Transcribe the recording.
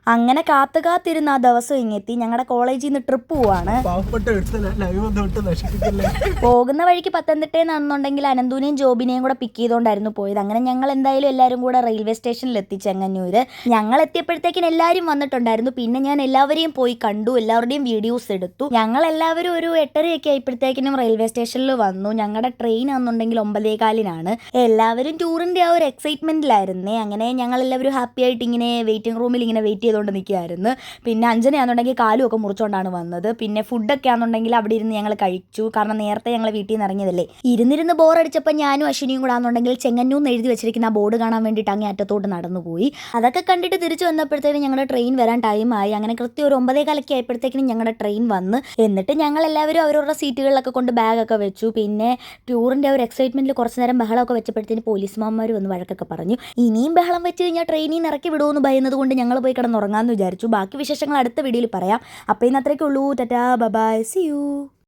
അങ്ങനെ കാത്തു കാത്തിരുന്ന ആ ദിവസം ഇങ്ങെത്തി. ഞങ്ങളുടെ കോളേജിൽ നിന്ന് ട്രിപ്പ് പോവാണ്. പോകുന്ന വഴിക്ക് പത്തനംതിട്ടയെന്നാണെന്നുണ്ടെങ്കിൽ അനന്തൂനെയും ജോബിനെയും കൂടെ പിക്ക് ചെയ്തുകൊണ്ടായിരുന്നു പോയത്. അങ്ങനെ ഞങ്ങൾ എന്തായാലും എല്ലാവരും കൂടെ റെയിൽവേ സ്റ്റേഷനിൽ എത്തി ചെങ്ങന്നൂർ. ഞങ്ങൾ എത്തിയപ്പോഴത്തേക്കിന് എല്ലാവരും വന്നിട്ടുണ്ടായിരുന്നു. പിന്നെ ഞാൻ എല്ലാവരെയും പോയി കണ്ടു, എല്ലാവരുടെയും വീഡിയോസ് എടുത്തു. ഞങ്ങൾ എല്ലാവരും ഒരു 8:30 ആയപ്പോഴത്തേക്കിനും റെയിൽവേ സ്റ്റേഷനിൽ വന്നു. ഞങ്ങളുടെ ട്രെയിൻ ആണെന്നുണ്ടെങ്കിൽ 9:15 എല്ലാവരും ടൂറിൻ്റെ ആ ഒരു എക്സൈറ്റ്മെൻറ്റിലായിരുന്നേ. അങ്ങനെ ഞങ്ങൾ എല്ലാവരും ഹാപ്പി ആയിട്ട് ഇങ്ങനെ വെയിറ്റിംഗ് റൂമിൽ ഇങ്ങനെ വെയിറ്റ് ചെയ്തുകൊണ്ട് നിൽക്കുകയായിരുന്നു. പിന്നെ അഞ്ജനയാണെന്നുണ്ടെങ്കിൽ കാലുമൊക്കെ മുറിച്ചുകൊണ്ടാണ് വന്നത്. പിന്നെ ഫുഡൊക്കെ ആണെന്നുണ്ടെങ്കിൽ അവിടെ ഇരുന്ന് ഞങ്ങൾ കഴിച്ചു. കാരണം നേരത്തെ ഞങ്ങൾ വീട്ടിൽ നിന്ന് ഇറങ്ങിയതല്ലേ. ഇരുന്നിരുന്ന് ബോറടിച്ചപ്പോൾ ഞാനും അശ്വിനിയും കൂടെ ആണെന്നുണ്ടെങ്കിൽ ചെങ്ങന്നൂന്ന് എഴുതി വെച്ചിരിക്കുന്ന ആ ബോർഡ് കാണാൻ വേണ്ടിയിട്ട് അങ്ങേ അറ്റത്തോട്ട് നടന്നുപോയി. അതൊക്കെ കണ്ടിട്ട് തിരിച്ചു വന്നപ്പോഴത്തേക്കും ഞങ്ങളുടെ ട്രെയിൻ വരാൻ ടൈമായി. അങ്ങനെ കൃത്യം ഒരു 9:15 ആയപ്പോഴത്തേക്കും ഞങ്ങളുടെ ട്രെയിൻ വന്ന്. എന്നിട്ട് ഞങ്ങൾ എല്ലാവരും അവരവരുടെ സീറ്റുകളിലൊക്കെ കൊണ്ട് ബാഗൊക്കെ വെച്ചു. പിന്നെ ടൂറിൻ്റെ ഒരു എക്സൈറ്റ്മെൻറ്റിൽ കുറച്ച് നേരം ബഹളമൊക്കെ വെച്ചപ്പോഴത്തേന് പോലീസ്മാന്മാർ വന്ന് വഴക്കൊക്കെ പറഞ്ഞു. ഇനിയും ബഹളം വെച്ച് കഴിഞ്ഞാൽ ട്രെയിനിൽ നിന്ന് ഇറക്കി വിടുമെന്ന് ഭയന്നത് കൊണ്ട് ഞങ്ങൾ പോയി കിടന്നുറങ്ങാമെന്ന് വിചാരിച്ചു. ബാക്കി വിശേഷങ്ങൾ അടുത്ത വീഡിയോയിൽ പറയാം. അപ്പോൾ ഇന്ന് അത്രയൊക്കെ ഉള്ളൂ. Tata, bye bye, see U.